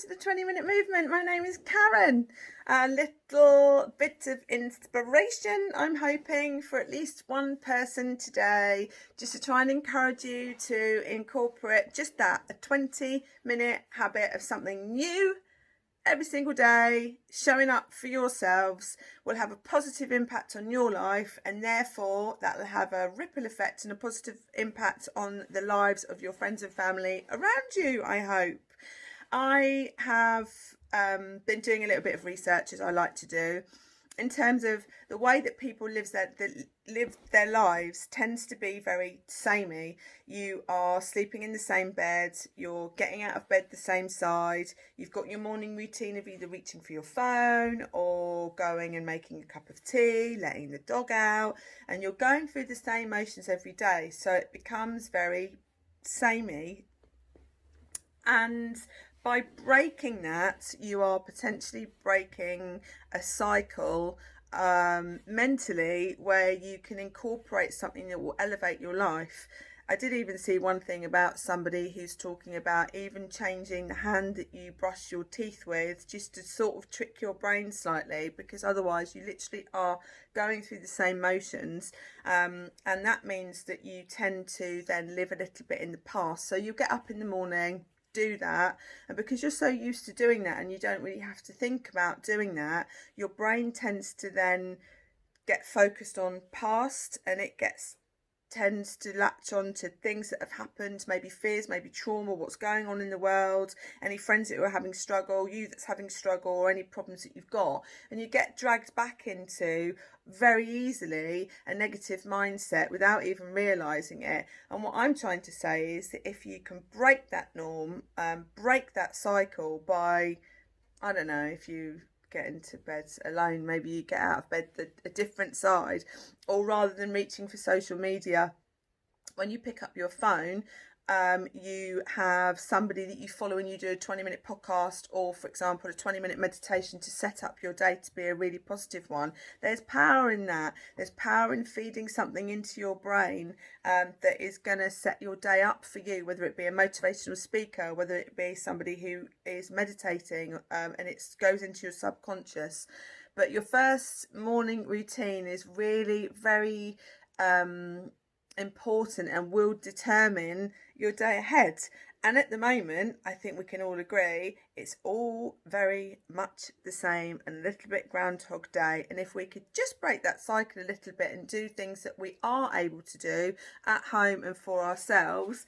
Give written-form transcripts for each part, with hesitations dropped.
to the 20-minute movement. My name is Karen. A little bit of inspiration. I'm hoping for at least one person today, just to try and encourage you to incorporate just that, a 20-minute habit of something new every single day. Showing up for yourselves will have a positive impact on your life, and therefore that will have a ripple effect and a positive impact on the lives of your friends and family around you, I hope. I have been doing a little bit of research, as I like to do, in terms of the way that people live their lives tends to be very samey. You are sleeping in the same bed, you're getting out of bed the same side, you've got your morning routine of either reaching for your phone or going and making a cup of tea, letting the dog out, and you're going through the same motions every day. So it becomes very samey. And by breaking that, you are potentially breaking a cycle mentally, where you can incorporate something that will elevate your life. I did even see one thing about somebody who's talking about even changing the hand that you brush your teeth with, just to sort of trick your brain slightly, because otherwise you literally are going through the same motions, and that means that you tend to then live a little bit in the past. So you get up in the morning, do that, and because you're so used to doing that and you don't really have to think about doing that, your brain tends to then get focused on past, and it tends to latch on to things that have happened, maybe fears, maybe trauma, what's going on in the world, any friends that are having struggle, you that's having struggle, or any problems that you've got, and you get dragged back into very easily a negative mindset without even realizing it. And what I'm trying to say is that if you can break that norm, break that cycle by, I don't know, if you get into bed alone, maybe you get out of bed a different side, or rather than reaching for social media, when you pick up your phone, you have somebody that you follow and you do a 20-minute podcast, or for example a 20-minute meditation to set up your day to be a really positive one. There's power in that. There's power in feeding something into your brain that is going to set your day up for you, whether it be a motivational speaker, whether it be somebody who is meditating, and it goes into your subconscious. But your first morning routine is really very important and will determine your day ahead. And at the moment, I think we can all agree it's all very much the same and a little bit Groundhog Day. And if we could just break that cycle a little bit and do things that we are able to do at home and for ourselves,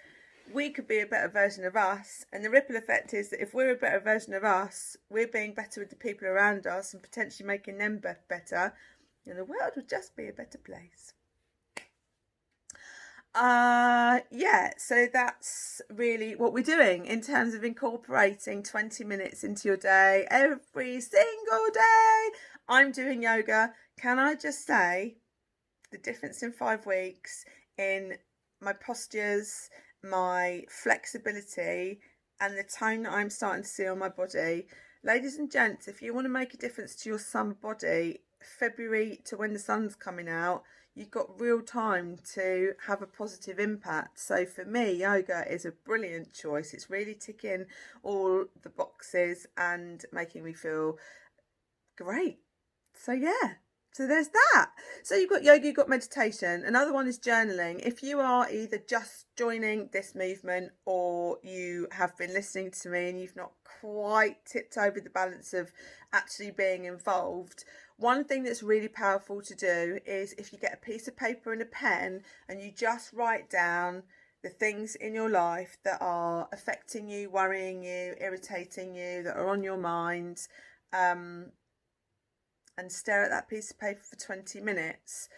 we could be a better version of us. And the ripple effect is that if we're a better version of us, we're being better with the people around us and potentially making them better, and the world would just be a better place. So that's really what we're doing in terms of incorporating 20 minutes into your day every single day. I'm doing yoga. Can I just say the difference in 5 weeks in my postures, my flexibility, and the tone that I'm starting to see on my body? Ladies and gents, if you want to make a difference to your summer body, February to when the sun's coming out, you've got real time to have a positive impact. So for me, yoga is a brilliant choice. It's really ticking all the boxes and making me feel great. So yeah, so there's that. So you've got yoga, you've got meditation. Another one is journaling. If you are either just joining this movement or you have been listening to me and you've not quite tipped over the balance of actually being involved, one thing that's really powerful to do is if you get a piece of paper and a pen and you just write down the things in your life that are affecting you, worrying you, irritating you, that are on your mind, and stare at that piece of paper for 20 minutes.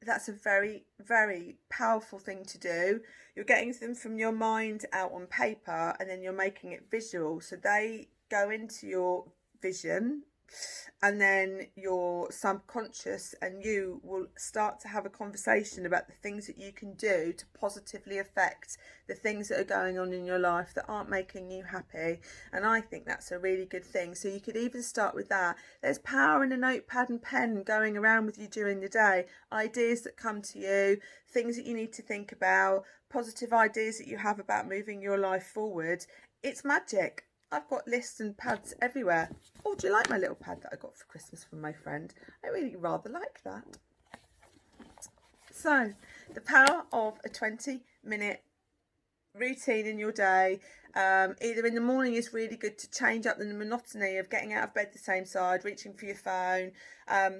That's a very, very powerful thing to do. You're getting them from your mind out on paper, and then you're making it visual. So they go into your vision, and then your subconscious and you will start to have a conversation about the things that you can do to positively affect the things that are going on in your life that aren't making you happy. And I think that's a really good thing. So you could even start with that. There's power in a notepad and pen going around with you during the day. Ideas that come to you, things that you need to think about, positive ideas that you have about moving your life forward. It's magic. I've got lists and pads everywhere. Oh, do you like my little pad that I got for Christmas from my friend? I really rather like that. So, the power of a 20-minute routine in your day, either in the morning is really good to change up the monotony of getting out of bed the same side, reaching for your phone.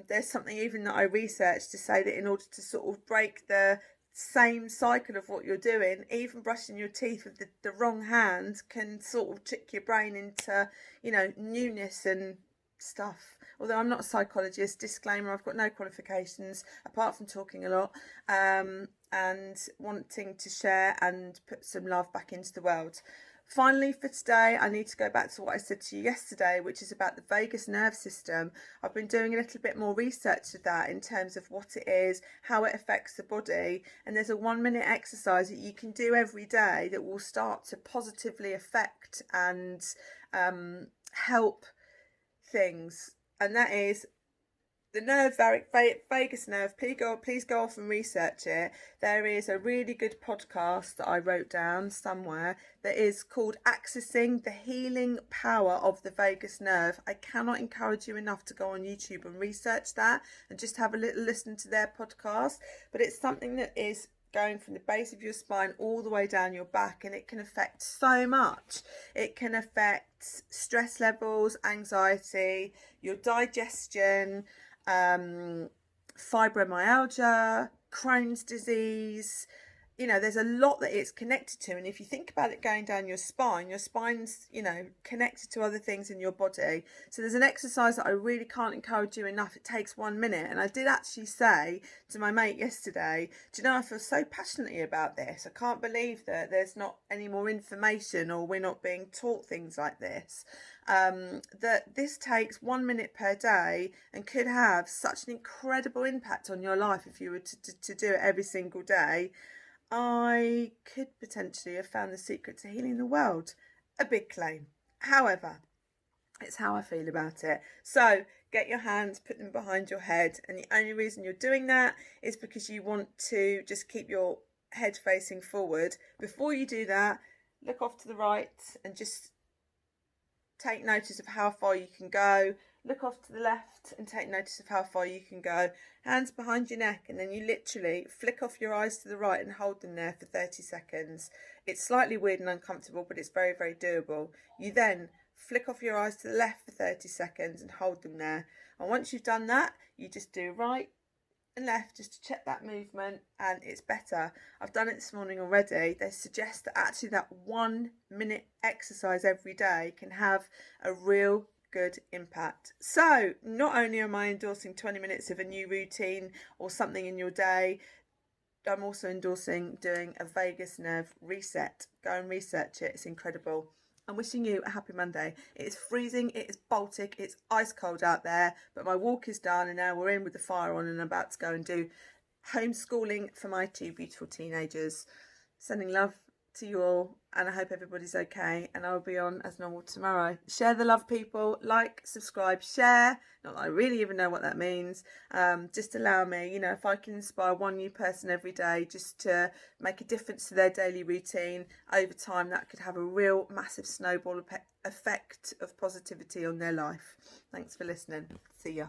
There's something even that I researched to say that in order to sort of break the same cycle of what you're doing, even brushing your teeth with the wrong hand can sort of trick your brain into, you know, newness and stuff. Although I'm not a psychologist, disclaimer, I've got no qualifications apart from talking a lot and wanting to share and put some love back into the world. Finally, for today, I need to go back to what I said to you yesterday, which is about the vagus nerve system. I've been doing a little bit more research to that in terms of what it is, how it affects the body, and there's a 1-minute exercise that you can do every day that will start to positively affect and help things, and that is the nerve, vagus nerve. Please go off and research it. There is a really good podcast that I wrote down somewhere that is called Accessing the Healing Power of the Vagus Nerve. I cannot encourage you enough to go on YouTube and research that and just have a little listen to their podcast. But it's something that is going from the base of your spine all the way down your back, and it can affect so much. It can affect stress levels, anxiety, your digestion, fibromyalgia, Crohn's disease. You know, there's a lot that it's connected to, and if you think about it going down your spine's, you know, connected to other things in your body. So there's an exercise that I really can't encourage you enough. It takes 1 minute, and I did actually say to my mate yesterday, do you know, I feel so passionately about this. I can't believe that there's not any more information, or we're not being taught things like this. That this takes 1 minute per day and could have such an incredible impact on your life if you were to do it every single day. I could potentially have found the secret to healing the world. A big claim. However, it's how I feel about it. So get your hands, put them behind your head, and the only reason you're doing that is because you want to just keep your head facing forward. Before you do that, look off to the right and just take notice of how far you can go. Look off to the left and take notice of how far you can go. Hands behind your neck, and then you literally flick off your eyes to the right and hold them there for 30 seconds. It's slightly weird and uncomfortable, but it's very, very doable. You then flick off your eyes to the left for 30 seconds and hold them there. And once you've done that, you just do right and left just to check that movement, and it's better. I've done it this morning already. They suggest that actually that 1 minute exercise every day can have a real good impact. So not only am I endorsing 20 minutes of a new routine or something in your day, I'm also endorsing doing a vagus nerve reset. Go and research it. It's incredible. I'm wishing you a happy Monday. It is freezing, it is Baltic, it's ice cold out there, but my walk is done and now we're in with the fire on and I'm about to go and do homeschooling for my 2 beautiful teenagers. Sending love to you all, and I hope everybody's okay, and I'll be on as normal tomorrow. Share the love, people. Like, subscribe, share. Not that I really even know what that means. Just allow me, you know, if I can inspire one new person every day just to make a difference to their daily routine, over time that could have a real massive snowball effect of positivity on their life. Thanks for listening. See ya.